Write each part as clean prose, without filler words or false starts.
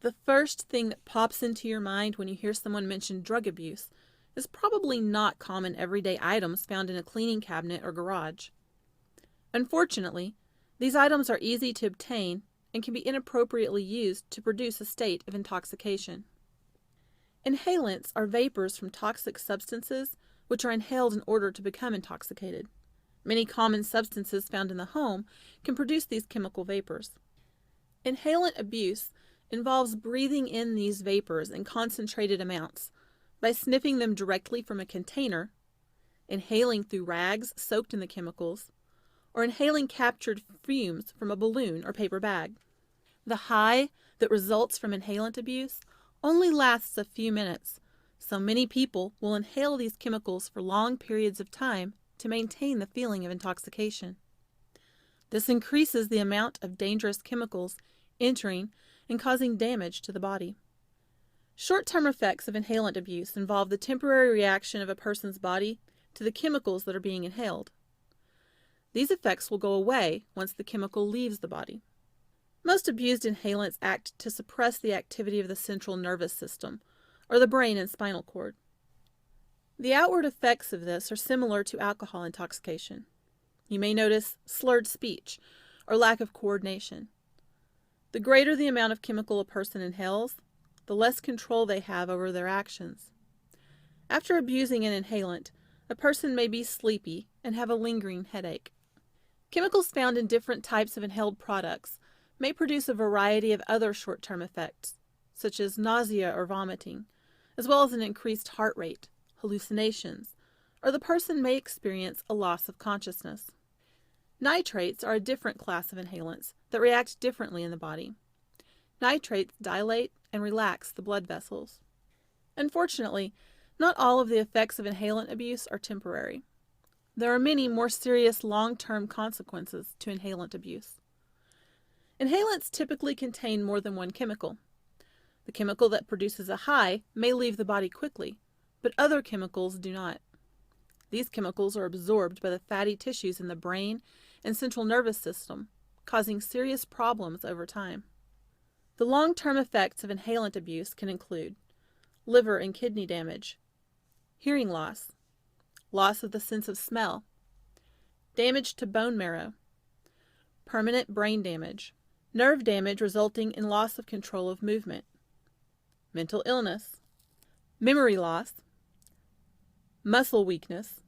The first thing that pops into your mind when you hear someone mention drug abuse is probably not common everyday items found in a cleaning cabinet or garage. Unfortunately, these items are easy to obtain and can be inappropriately used to produce a state of intoxication. Inhalants are vapors from toxic substances which are inhaled in order to become intoxicated. Many common substances found in the home can produce these chemical vapors. Inhalant abuse involves breathing in these vapors in concentrated amounts by sniffing them directly from a container, inhaling through rags soaked in the chemicals, or inhaling captured fumes from a balloon or paper bag. The high that results from inhalant abuse only lasts a few minutes, so many people will inhale these chemicals for long periods of time to maintain the feeling of intoxication. This increases the amount of dangerous chemicals entering and causing damage to the body. Short-term effects of inhalant abuse involve the temporary reaction of a person's body to the chemicals that are being inhaled. These effects will go away once the chemical leaves the body. Most abused inhalants act to suppress the activity of the central nervous system, or the brain and spinal cord. The outward effects of this are similar to alcohol intoxication. You may notice slurred speech or lack of coordination. The greater the amount of chemical a person inhales, the less control they have over their actions. After abusing an inhalant, a person may be sleepy and have a lingering headache. Chemicals found in different types of inhaled products may produce a variety of other short-term effects, such as nausea or vomiting, as well as an increased heart rate, hallucinations, or the person may experience a loss of consciousness. Nitrates are a different class of inhalants that react differently in the body. Nitrates dilate and relax the blood vessels. Unfortunately, not all of the effects of inhalant abuse are temporary. There are many more serious long-term consequences to inhalant abuse. Inhalants typically contain more than one chemical. The chemical that produces a high may leave the body quickly, but other chemicals do not. These chemicals are absorbed by the fatty tissues in the brain and central nervous system, causing serious problems over time. The long-term effects of inhalant abuse can include liver and kidney damage, hearing loss, loss of the sense of smell, damage to bone marrow, permanent brain damage, nerve damage resulting in loss of control of movement, mental illness, memory loss, muscle weakness,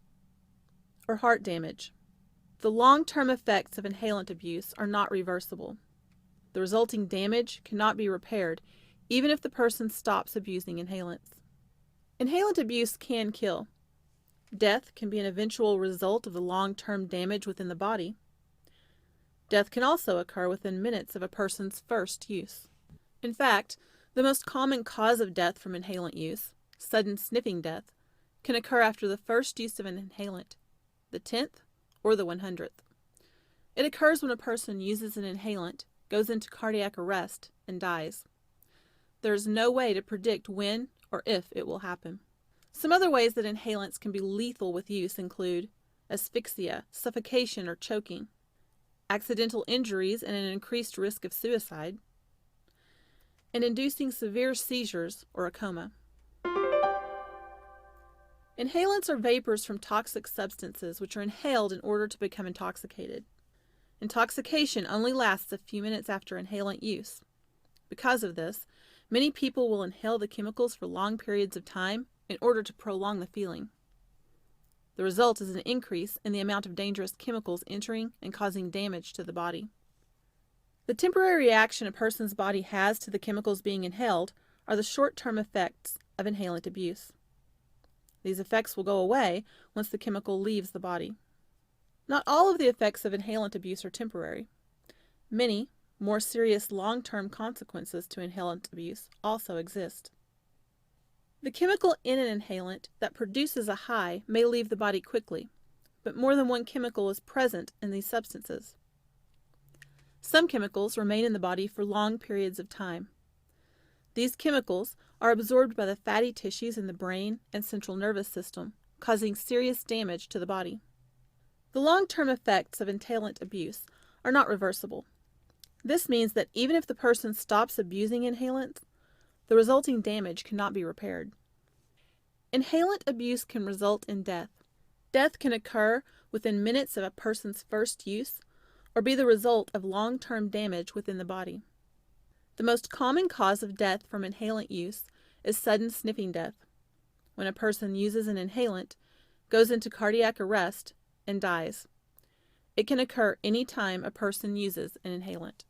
or heart damage. The long-term effects of inhalant abuse are not reversible. The resulting damage cannot be repaired, even if the person stops abusing inhalants. Inhalant abuse can kill. Death can be an eventual result of the long-term damage within the body. Death can also occur within minutes of a person's first use. In fact, the most common cause of death from inhalant use, sudden sniffing death, can occur after the first use of an inhalant, the 10th or the 100th. It occurs when a person uses an inhalant, goes into cardiac arrest, and dies. There is no way to predict when or if it will happen. Some other ways that inhalants can be lethal with use include asphyxia, suffocation, or choking, accidental injuries and an increased risk of suicide, and inducing severe seizures or a coma. Inhalants are vapors from toxic substances which are inhaled in order to become intoxicated. Intoxication only lasts a few minutes after inhalant use. Because of this, many people will inhale the chemicals for long periods of time in order to prolong the feeling. The result is an increase in the amount of dangerous chemicals entering and causing damage to the body. The temporary reaction a person's body has to the chemicals being inhaled are the short-term effects of inhalant abuse. These effects will go away once the chemical leaves the body. Not all of the effects of inhalant abuse are temporary. Many, more serious long-term consequences to inhalant abuse also exist. The chemical in an inhalant that produces a high may leave the body quickly, but more than one chemical is present in these substances. Some chemicals remain in the body for long periods of time. These chemicals are absorbed by the fatty tissues in the brain and central nervous system, causing serious damage to the body. The long-term effects of inhalant abuse are not reversible. This means that even if the person stops abusing inhalants, the resulting damage cannot be repaired. Inhalant abuse can result in death. Death can occur within minutes of a person's first use or be the result of long-term damage within the body. The most common cause of death from inhalant use is sudden sniffing death, when a person uses an inhalant, goes into cardiac arrest, and dies. It can occur any time a person uses an inhalant.